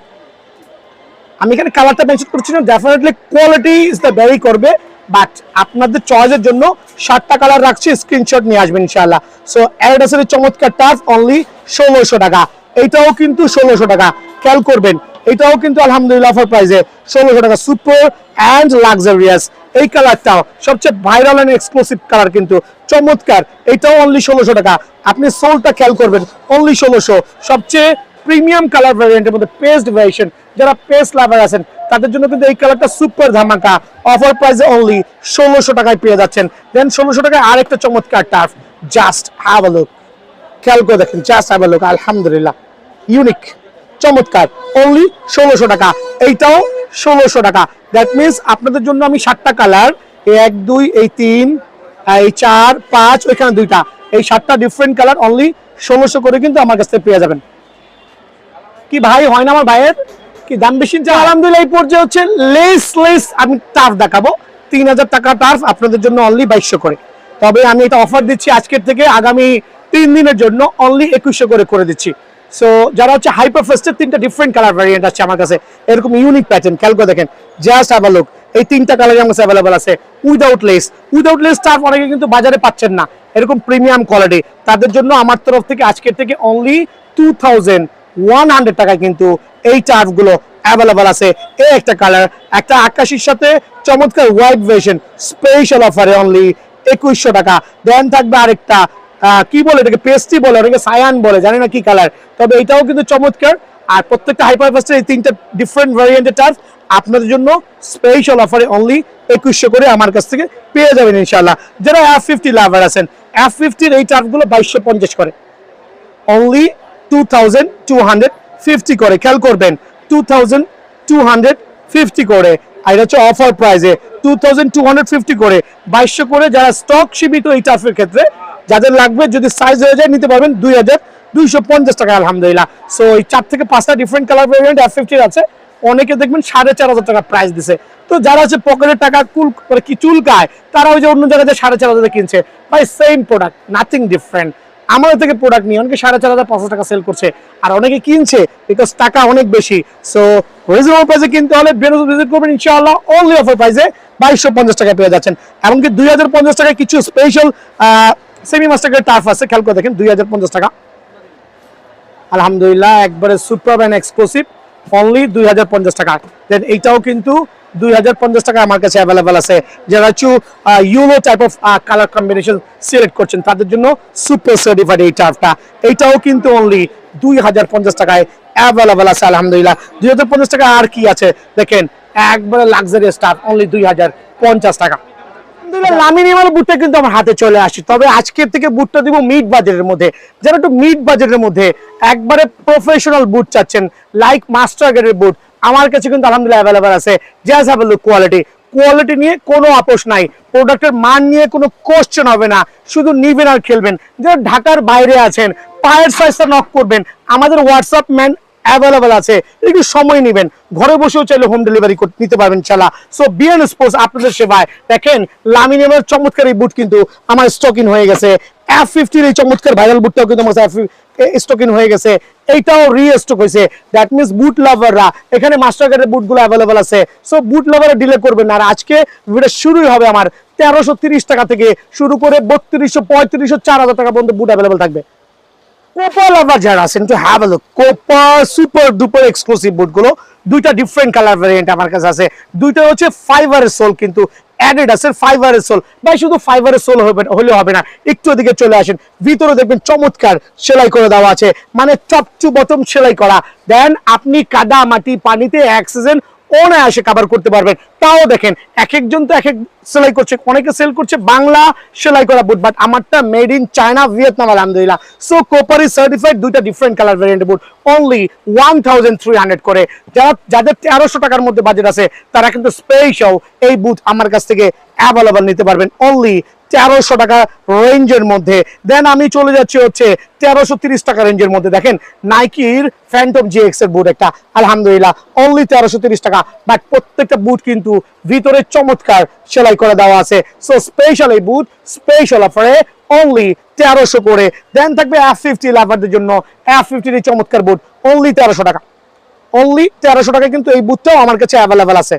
আমি এখানে কালারটা মেনশন করছি না, definitely quality is the vary করবে, বাট আপনাদের চয়েসের জন্য 7টা কালার রাখছি, স্ক্রিনশট নিয়ে আসবেন ইনশাআল্লাহ। সো অ্যাডিডাসের চমৎকার টার্ফ অনলি 1600 টাকা, এইটাও কিন্তু 1600 টাকা। খেয়াল করবেন এটাও কিন্তু আলহামদুলিল্লাহ অফার প্রাইসে 1600 টাকা, সুপার অ্যান্ড লাক্সারিয়াস। এই কালারটাও সবচেয়ে ভাইরাল এন্ড এক্সক্লুসিভ কালার কিন্তু চমৎকার, এটাও অনলি 1600 টাকা। আপনি সোলটা খেয়াল করবেন অনলি 1600। সবচেয়ে প্রিমিয়াম কালার ভ্যারিয়েন্টের মধ্যে পেস্ট ভ্যারিয়েশন, যারা পেস্ট লাভার আছেন তাদের জন্য কিন্তু এই কালারটা সুপার ধামাকা, অফার প্রাইসে অনলি 1600 টাকায় পেয়ে যাচ্ছেন। দেন 1600 টাকায় আরেকটা চমৎকার turf, just have a look, খেয়াল করে দেখেন, জাস্ট হ্যাভ আ লুক, আলহামদুলিল্লাহ ইউনিক চমৎকার, অনলি 1600 টাকা। এইটাও 1600 টাকা। দ্যাট মিনস আপনাদের জন্য আমি 7টা কালার, 1 2 এই 3 এই 4 5 ওইখানে 2টা, এই 7টা ডিফারেন্ট কালার অনলি 1600 করে কিন্তু আমার কাছ থেকে পেয়ে যাবেন। কি ভাই হয় না আমার ভাইয়ের, কি দাম বেশি? আলহামদুলিল্লাহ এই পর্যায়ে হচ্ছে লেস আমি টার্ফ দেখাবো, 3000 টাকা টার্ফ আপনাদের জন্য অনলি 2200 করে। তবে আমি এটা অফার দিচ্ছি আজকের থেকে আগামী 3 দিনের জন্য অনলি 2100 করে দিচ্ছি। সো যারা হচ্ছে হাইপারফাস্টের 3টা ডিফারেন্ট কালার ভ্যারিয়েন্ট আছে আমার কাছে, এরকম ইউনিক প্যাটার্ন, খেয়াল করে দেখেন, জাস্ট হ্যাভ আ লুক। এই তিনটা কালার আমার কাছে অ্যাভেলেবল আছে উইদাউট লেস টার্ফ অনেকে কিন্তু বাজারে পাচ্ছেন না এরকম প্রিমিয়াম কোয়ালিটি তাদের জন্য আমার তরফ থেকে আজকের থেকে অনলি 2100 টাকা কিন্তু এই টার্ফ গুলো অ্যাভেলেবল আছে এই একটা কালার একটা আকাশির সাথে চমৎকার হোয়াইট ভার্সন স্পেশাল অফারে অনলি 2100 টাকা দেন থাকবে আরেকটা কি বলে এটাকে পেস্টি বলে অনেকে সায়ান বলে জানি না কি কালার তবে এটাও কিন্তু চমৎকার আর প্রত্যেকটা হাইপার ফাস্টের এই তিনটা ডিফারেন্ট ভ্যারিয়েন্টের টার্ফ আপনাদের জন্য স্পেশাল অফারে অনলি 2100 করে আমার কাছ থেকে পেয়ে যাবেন ইনশাআল্লাহ যারা F50 লাভার আছেন F50 এর এই টার্ফগুলো 2250 করে অনলি 2250 করে খেয়াল করবেন 2250 করে আর এটা হচ্ছে অফার প্রাইসে 2250 করে 2200 করে যারা স্টক সীমিত এই টার্ফের ক্ষেত্রে যাদের লাগবে যদি সাইজ হয়ে যায় নিতে পারবেন 2250 টাকা আলহামদুলিল্লাহ সো এই 4 থেকে 5টা ডিফারেন্ট কালার ভেরিয়েন্ট F50 আছে অনেকে দেখবেন 4500 টাকা প্রাইস দিছে তো যারা আছে পকেটের টাকা কুল করে কি চুলকায় তারা ওই যে অন্য জায়গায় 4500 কিনছে ভাই সেম প্রোডাক্ট নাথিং ডিফারেন্ট আমাদের থেকে প্রোডাক্ট নিয়ে অনেকে 4500 টাকা সেল করছে আর অনেকে কিনছে বিকজ টাকা অনেক বেশি সো রিজনেবল প্রাইসে কিনতে হলে বেরোজ ভিজিট করবেন ইনশাআল্লাহ অনলি অফার প্রাইসে 2250 টাকা পেয়ে যাচ্ছেন এমনকি 2050 টাকায় কিছু স্পেশাল সেমি মাস্টার টার্ফ আছে খেয়াল করে দেখেন 2050 টাকা আলহামদুলিল্লাহ একবারে সুপার এন্ড এক্সক্লুসিভ অনলি 2050 টাকা দেন এইটাও কিন্তু 2050 টাকা আমার কাছে অ্যাভেলেবল আছে যারা একটু yellow type of colour combination select করছেন তাদের জন্য সুপার সার্টিফাইড এই টার্ফটা এইটাও কিন্তু অনলি 2050 টাকায় অ্যাভেলেবল আছে আলহামদুলিল্লাহ 2050 টাকা আর কি আছে দেখেন একবারে লাক্সারিয়াস টার্ফ অনলি 2050 টাকা লামিনিমাল বুটটা কিন্তু আমার হাতে চলে আসি তবে আজকের থেকে বুটটা দিব মিড বাজেটের মধ্যে যারা একটু মিড বাজেটের মধ্যে একবারে প্রফেশনাল বুট চাচ্ছেন লাইক মাস্টার গ্রেডের বুট আমার কাছে কিন্তু আলহামদুলিল্লাহ অ্যাভেলেবল আছে just have a look quality নিয়ে কোনো আপোষ নাই প্রোডাক্টের মান নিয়ে কোনো কোশ্চেন হবে না শুধু নিবেন আর খেলবেন যারা ঢাকার বাইরে আছেন পায়ের সাইজটা নক করবেন আমাদের হোয়াটসঅ্যাপ ম্যান অ্যাভেলেবল আছে একটু সময় নেবেন ঘরে বসেও চাইলে হোম ডেলিভারি নিতে পারবেন ইনশাআল্লাহ সো বিএন স্পোর্টস আপনাদের সেবায় দেখেন লামিনিয়ামের চমৎকার এই বুট কিন্তু আমার স্টকিং হয়ে গেছে F50 এর এই চমৎকার ভাইরাল বুটটাও কিন্তু আমার স্টকিং হয়ে গেছে এইটাও রিস্টক হয়েছে দ্যাট মিন্স বুট লাভাররা এখানে মাস্টার কার্ডের বুটগুলো অ্যাভেলেবল আছে সো বুট লাভাররা ডিলে করবেন না আর আজকে ভিডিও শুরুই হবে আমার 1330 টাকা থেকে শুরু করে 3200 3500 4000 টাকা পর্যন্ত বুট অ্যাভেলেবল থাকবে কোপা লাভার যারা আছেন to have a look Copa super duper exclusive বুটগুলো দুইটা ডিফারেন্ট কালার ভ্যারিয়েন্ট আমার কাছে আছে দুইটা হচ্ছে ফাইবারের সোল কিন্তু অ্যাডিডাসের ফাইবারের সোল ভাই শুধু ফাইবারের সোল হলে হবে না একটু ওদিকে চলে আসেন ভিতরে দেখবেন চমৎকার সেলাই করে দেওয়া আছে মানে টপ টু বটম সেলাই করা দেন আপনি কাদা মাটি পানিতে এক সিজন অনায়াসে কভার করতে পারবেন তাও দেখেন এক একজন তো এক এক সেলাই করছে অনেকে সেল করছে বাংলা সেলাই করা বুট বাট আমারটা মেড ইন চায়না ভিয়েতনাম আলহামদুলিল্লাহ সো কোপারি সার্টিফাইড দুইটা ডিফারেন্ট কালার ভ্যারিয়েন্ট বুট অনলি 1300 করে যাদের 1300 টাকার মধ্যে বাজেট আছে তারা কিন্তু স্পেশাল এই বুট আমার কাছ থেকে অ্যাভেলেবল নিতে পারবেন অনলি 1300 টাকা রেঞ্জের মধ্যে দেন আমি চলে যাচ্ছি হচ্ছে 1330 টাকা রেঞ্জের মধ্যে দেখেন নাইকির ফ্যান্টম জিএক্স এর বুট একটা আলহামদুলিল্লাহ অনলি 1330 টাকা বাট প্রত্যেকটা বুট কিন্তু ভিতরে চমৎকার সেলাই করে দেওয়া আছে সো স্পেশাল এই বুট স্পেশাল অফারে অনলি 1300 করে দেন থাকবে F50 লাভারদের জন্য F50 এর চমৎকার বুট অনলি 1300 টাকা অনলি 1300 টাকা কিন্তু এই বুটটাও আমার কাছে অ্যাভেলেবল আছে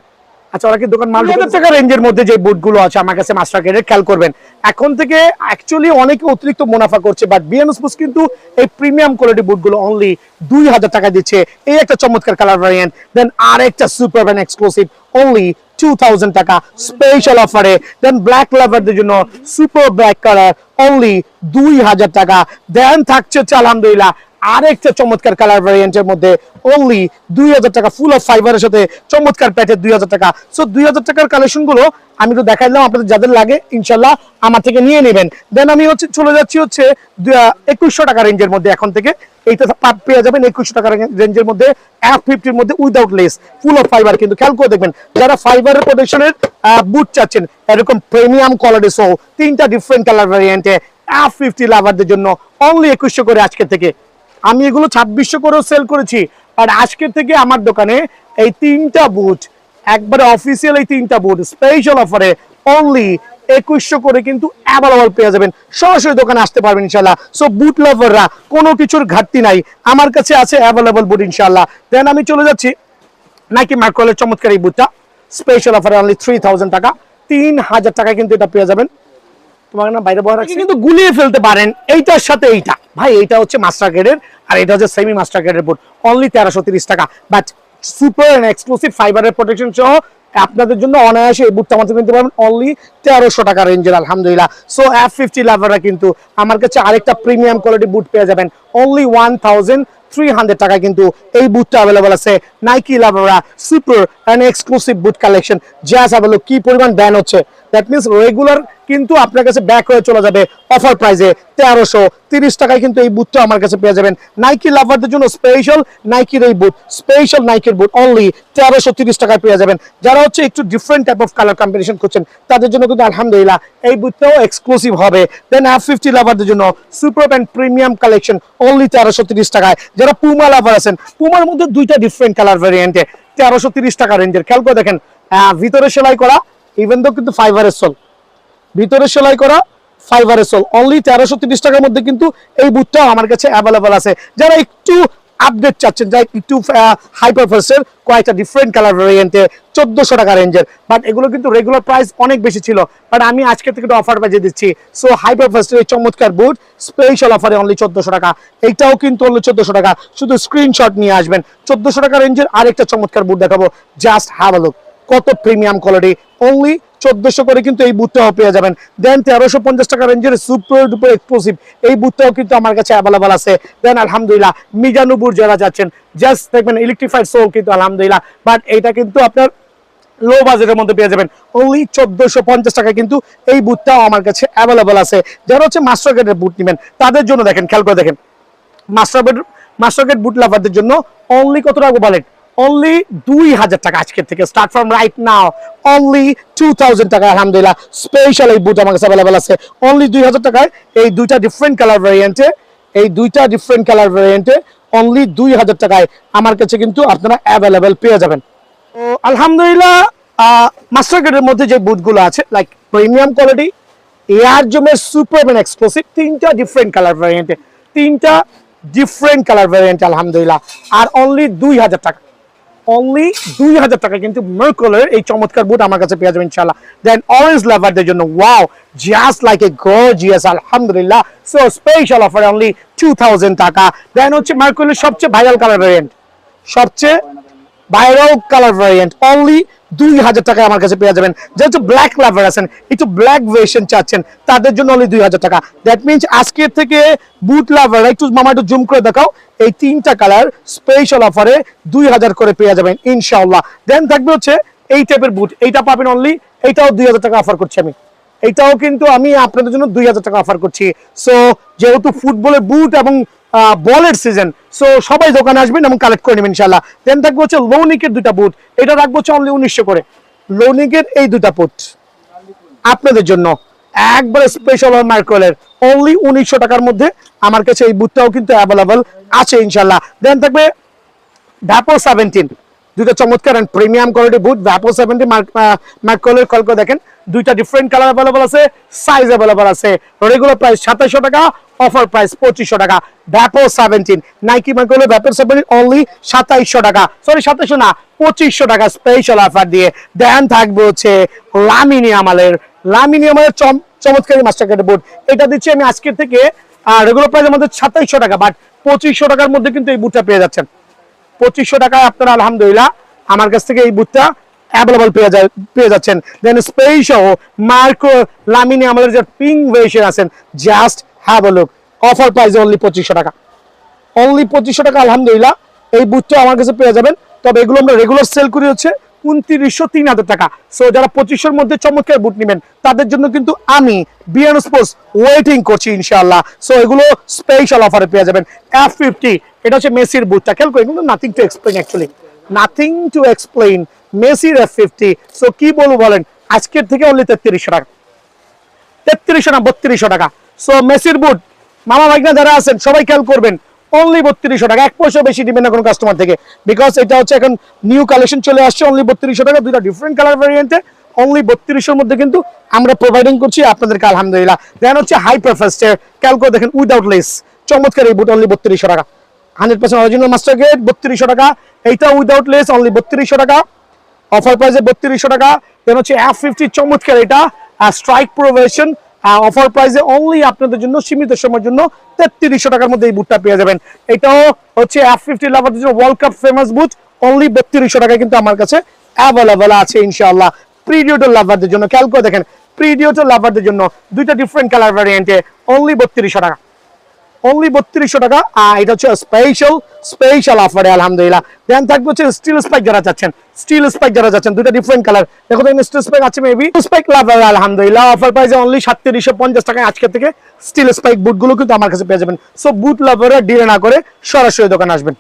আচ্ছা ওরা কি দোকান মাল 2000 টাকা রেঞ্জের মধ্যে যে বুটগুলো আছে আমার কাছে মাস্টার গ্রেডের খেয়াল করবেন এখন থেকে অ্যাকচুয়ালি অনেকে অতিরিক্ত মুনাফা করছে বাট বিএন স্পোর্টস কিন্তু এই প্রিমিয়াম কোয়ালিটি বুটগুলো অনলি 2000 টাকা দিচ্ছে এই একটা চমৎকার কালার ভ্যারিয়েন্ট দেন আরেকটা সুপার এন্ড এক্সক্লুসিভ অনলি 2000 টাকা স্পেশাল অফারে দেন ব্ল্যাক লাভারদের জন্য সুপার ব্ল্যাক কালার অনলি 2000 টাকা দেন থাকছে আলহামদুলিল্লাহ আরেকটা চমৎকার কালার ভ্যারিয়েন্টের মধ্যে অনলি 2000 টাকা ফুল অফ ফাইবারের সাথে চমৎকার প্যাটের 2000 টাকা সো 2000 টাকার কালেকশন গুলো আমি তো দেখাই দিলাম আপনাদের যাদের লাগে ইনশাআল্লাহ আমার থেকে নিয়ে নেবেন দেন আমি হচ্ছে চলে যাচ্ছি হচ্ছে 2100 টাকা রেঞ্জের মধ্যে এখন থেকে এইটা পেয়ে যাবেন 2100 টাকা রেঞ্জের মধ্যে F50 এর মধ্যে without less full of fibre কিন্তু খেয়াল করে দেখবেন যারা ফাইবারের প্রোটেকশনের বুট চাচ্ছেন এরকম প্রিমিয়াম কোয়ালিটি সো তিনটা ডিফারেন্ট কালার ভ্যারিয়েন্টে F50 লাভারদের জন্য অনলি 2100 করে আজকে থেকে আমি এগুলো 2600 করেও সেল করেছি আর আজকের থেকে আমার দোকানে এই তিনটা বুট একবারে অফিসিয়াল এই তিনটা বুট স্পেশাল অফারে অনলি 2100 করে কিন্তু অ্যাভেলেবল পেয়ে যাবেন সরাসরি দোকানে আসতে পারবেন ইনশাআল্লাহ সো বুট লাভাররা কোনো কিছুর ঘাটতি নাই আমার কাছে আছে অ্যাভেলেবল বুট ইনশাআল্লাহ দেন আমি চলে যাচ্ছি নাইকি ম্যাক্রোলের চমৎকার এই বুটটা স্পেশাল অফারে অনলি 3000 টাকা, 3000 টাকা কিন্তু এটা পেয়ে যাবেন। তোমাকে না বাইরে বড় রাখছি, কিন্তু গুলিয়ে ফেলতে পারেন এইটার সাথে এইটা। ভাই এইটা হচ্ছে মাস্টার গ্রেডের আর এটা হচ্ছে সেমি মাস্টার গ্রেডের বুট, অনলি 1330 টাকা। বাট সুপার এন্ড এক্সক্লুসিভ ফাইবারের প্রোটেকশন সহ আপনাদের জন্য অনায়াসে এই বুটটা আমাদের কিনতে পারবেন অনলি 1300 টাকা রেঞ্জের, আলহামদুলিল্লাহ। সো F50 লাভাররা কিন্তু আমার কাছে আরেকটা প্রিমিয়াম কোয়ালিটি বুট পেয়ে যাবেন অনলি 1300 টাকা কিন্তু এই বুটটা अवेलेबल আছে। নাইকি লাভাররা super and exclusive boot collection just available, কি পরিমাণ ব্যান হচ্ছে, দ্যাট মিন্স রেগুলার কিন্তু আপনার কাছে ব্যাক হয়ে চলে যাবে অফার প্রাইসে 1330 টাকায় কিন্তু এই বুটটা আমার কাছে পেয়ে যাবেন। নাইকি লাভারদের জন্য স্পেশাল নাইকির এই বুট, স্পেশাল নাইকির বুট অনলি 1330 টাকায় পেয়ে যাবেন। যারা হচ্ছে একটু different type of colour combination করছেন তাদের জন্য কিন্তু আলহামদুলিল্লাহ এই বুটটাও এক্সক্লুসিভ হবে। দেন F50 লাভারদের জন্য super and premium collection only 1330 টাকায়। যারা পুমা লাভার আছেন, পুমার মধ্যে দুইটা ডিফারেন্ট কালার ভ্যারিয়েন্টে 1330 টাকা রেঞ্জের, খেয়াল করে দেখেন ভিতরে সেলাই করা, ইভেন দো কিন্তু ফাইবারের সোল, ভিতরে সেলাই করা ফাইবারের সোল, অনলি 1330 টাকার মধ্যে কিন্তু এই বুটটাও আমার কাছে অ্যাভেলেবল আছে। যারা একটু আপডেট চাচ্ছেন, যাই একটু হাইপার ফাস্টের কয়েকটা ডিফারেন্ট কালার ভ্যারিয়েন্টে 1400 টাকা রেঞ্জের, বাট এগুলো কিন্তু রেগুলার প্রাইস অনেক বেশি ছিল, বাট আমি আজকে থেকে অফার বাজিয়ে দিচ্ছি। সো হাইপার ফাস্টের এই চমৎকার বুট স্পেশাল অফারে অনলি 1400 টাকা, এইটাও কিন্তু অনলি 1400 টাকা। শুধু স্ক্রিনশট নিয়ে আসবেন। 1400 টাকা রেঞ্জের আরেকটা চমৎকার বুট দেখাবো, জাস্ট হ্যাভ আ লুক, কত প্রিমিয়াম কোয়ালিটি, অনলি 1400 করে কিন্তু এই বুটটাও পেয়ে যাবেন। দেন 1350 টাকা রেঞ্জের সুপার ডুপার এক্সক্লুসিভ এই বুটটাও কিন্তু আমার কাছে অ্যাভেলেবল আছে। দেন আলহামদুলিল্লাহ মিজানুপুর যারা যাচ্ছেন, জাস্ট দেখবেন ইলেকট্রিফাইড সোল কিন্তু আলহামদুলিল্লাহ, বাট এইটা কিন্তু আপনার লো বাজেটের মধ্যে পেয়ে যাবেন অনলি 1450 টাকায় কিন্তু এই বুটটাও আমার কাছে অ্যাভেলেবল আছে। যারা হচ্ছে মাস্টার গ্রেডের বুট নেবেন তাদের জন্য দেখেন, খেয়াল করে দেখেন, মাস্টার গ্রেড বুট লাভারদের জন্য অনলি কত টাকা বলেন, অনলি 2000 টাকা আজকের থেকে start from right now, only 2000 টাকা আলহামদুলিল্লাহ। স্পেশাল এই বুট আমার কাছে অ্যাভেলেবল আছে অনলি 2000 টাকায়। এই দুইটা ডিফারেন্ট কালার ভ্যারিয়েন্টে, এই দুইটা ডিফারেন্ট কালার ভ্যারিয়েন্টে অনলি 2000 টাকায় আমার কাছে কিন্তু আপনারা অ্যাভেলেবল পেয়ে যাবেন। তো আলহামদুলিল্লাহ মাস্টার গ্রেডের মধ্যে যে বুটগুলো আছে লাইক প্রিমিয়াম কোয়ালিটি, এয়ার জোমের সুপার এন্ড এক্সক্লুসিভ, তিনটা ডিফারেন্ট কালার ভ্যারিয়েন্টে, তিনটা ডিফারেন্ট কালার ভ্যারিয়েন্ট আলহামদুলিল্লাহ, আর অনলি 2000 টাকা, অনলি 2000 টাকা কিন্তু মার্কোলের এই চমৎকার বুট আমার কাছে পেয়ে যাবেন ইনশাআল্লাহ। দেন অরেঞ্জ লাভারদের জন্য wow, just like a gorgeous আলহামদুলিল্লাহ। সো স্পেশাল অফার অনলি 2000 টাকা। দেন হচ্ছে মার্কোলের সবচেয়ে ভাইরাল কালার ভ্যারিয়েন্ট, সবচেয়ে ভাইরাল কালার ভ্যারিয়েন্ট অনলি 2000 টাকায় আমার কাছে পেয়ে যাবেন। যেহেতু ব্ল্যাক লাভার আছেন, একটু ব্ল্যাক ভার্সন চাচ্ছেন, তাদের জন্য অনলি 2000 টাকা। দ্যাট মিনস আজকের থেকে বুট লাভার একটু মামা একটু জুম করে দেখাও, এই তিনটা কালার স্পেশাল অফারে 2000 করে পেয়ে যাবেন ইনশাআল্লাহ। দেন থাকবে হচ্ছে এই টাইপের বুট, এইটা পাবেন অনলি, এইটাও 2000 টাকা অফার করছি আমি, এইটাও কিন্তু আমি আপনাদের জন্য 2000 টাকা অফার করছি। সো যেহেতু ফুটবলের বুট এবং বলের সিজন, সো সবাই দোকানে আসবেন এবং কালেক্ট করে নেবেন ইনশাআল্লাহ। দেন থাকবে হচ্ছে লোনিকের দুইটা বুট, এটা রাখবো হচ্ছে অনলি 1900 করে। লোনিকের এই দুইটা বুট আপনাদের জন্য একবারে স্পেশাল মার্কোলের অনলি 1900 টাকার মধ্যে আমার কাছে এই বুটটাও কিন্তু অ্যাভেলেবল আছে ইনশাআল্লাহ। দেন থাকবে ভ্যাপো 17, দুইটা চমৎকার and premium quality boot Vapor 17 মার্কোলের, কল করে দেখেন দুইটা ডিফারেন্ট কালার অ্যাভেলেবল আছে, সাইজ অ্যাভেলেবল আছে। রেগুলার প্রাইস 2700 টাকা, অফার প্রাইস 2500 টাকা। ভ্যাপো 17 নাইকি মার্কোলের ভ্যাপো 17 অনলি 2700 টাকা, সরি 2700 না 2500 টাকা স্পেশাল অফার দিয়ে। দেন থাকবে হচ্ছে লামিনিয়ামালের চমৎকারী মাস্টার গ্রেড বুট, এটা দিচ্ছি আমি আজকের থেকে রেগুলার প্রাইস আমাদের 2700 টাকা, বাট 2500 টাকার মধ্যে কিন্তু এই বুটটা পেয়ে যাচ্ছেন। 2500 টাকায় আপনারা আলহামদুলিল্লাহ আমার কাছ থেকে এই বুটটা অ্যাভেলেবল পেয়ে যাচ্ছেন। দেন স্পেশাল মার্কো লামিনিয়ামের যে পিঙ্ক ভার্সন আছেন, just have a look, offer price only 2500 টাকা, অনলি 2500 টাকা আলহামদুলিল্লাহ এই বুটটা আমার কাছে পেয়ে যাবেন। তবে এগুলো আমরা রেগুলার সেল করি হচ্ছে 2900 3000 টাকা। সো যারা 2500 মধ্যে চমৎকার বুট নেবেন তাদের জন্য কিন্তু আমি বিএন স্পোর্টস ওয়েটিং করছি ইনশাআল্লাহ। সো এগুলো স্পেশাল অফারে পেয়ে যাবেন। F50 এটা হচ্ছে মেসির বুটটা, খেয়াল করেন, কিন্তু nothing to explain, actually nothing to explain, মেসির F50। সো কি বলবো বলেন, আজকের থেকে অনলি 3300 টাকা, 3300 না 3200 টাকা। সো মেসির বুট মামা ভাইগনা যারা আছেন সবাই খেয়াল করবেন, অনলি 3200 টাকা, 1 পয়সা বেশি দিবেন না কোনো কাস্টমার থেকে, বিকজ এটা হচ্ছে এখন নিউ কালেকশন চলে আসছে। অনলি 3200 টাকা, দুইটা ডিফারেন্ট কালার ভ্যারিয়েন্টে অনলি 3200 মধ্যে কিন্তু আমরা প্রোভাইডিং করছি আপনাদেরকে আলহামদুলিল্লাহ। দেন হচ্ছে হাইপার ফাস্টের, খেয়াল করে দেখেন উইদাউট লেস চমৎকার এই বুট অনলি 3200 টাকা, 100% অরিজিনাল মাস্টার গ্রেড 3200 টাকা। এইটা উইদাউট লেস অনলি 3200 টাকা, অফার প্রাইসে 3200 টাকা। দেন হচ্ছে F50 চমৎকার এটা স্ট্রাইক প্রো ভার্সন, অফার প্রাইসে অনলি আপনাদের জন্য সীমিত সময়ের জন্য 3300 টাকার মধ্যে এই বুটটা পেয়ে যাবেন। এটাও হচ্ছে F50 লাভারদের জন্য ওয়ার্ল্ড কাপ ফেমাস বুট, অনলি 3200 টাকায় কিন্তু আমার কাছে অ্যাভেলেবল আছে ইনশাআল্লাহ। প্রিডিওটার লাভারদের জন্য খেয়াল করে দেখেন, প্রিডিওটার লাভারদের জন্য দুইটা ডিফারেন্ট কালার ভ্যারিয়েন্টে অনলি 3200 টাকা, অনলি 3200 টাকা। এটা হচ্ছে স্পেশাল অফারে আলহামদুলিল্লাহ। দেন থাকবে হচ্ছে স্টিল স্পাইক যারা চাচ্ছেন, স্টিল স্পাইক যারা চাচ্ছেন দুইটা ডিফারেন্ট কালার, দেখো তো স্টিল স্পাইক আছে মেবি স্পাইক লাভার আলহামদুলিল্লাহ। অফার প্রাইসে অনলি 3750 টাকায় আজকে থেকে স্টিল স্পাইক বুটগুলো কিন্তু আমার কাছে পেয়ে যাবেন। সো বুট লাভাররা ডিলে না করে সরাসরি দোকানে আসবেন।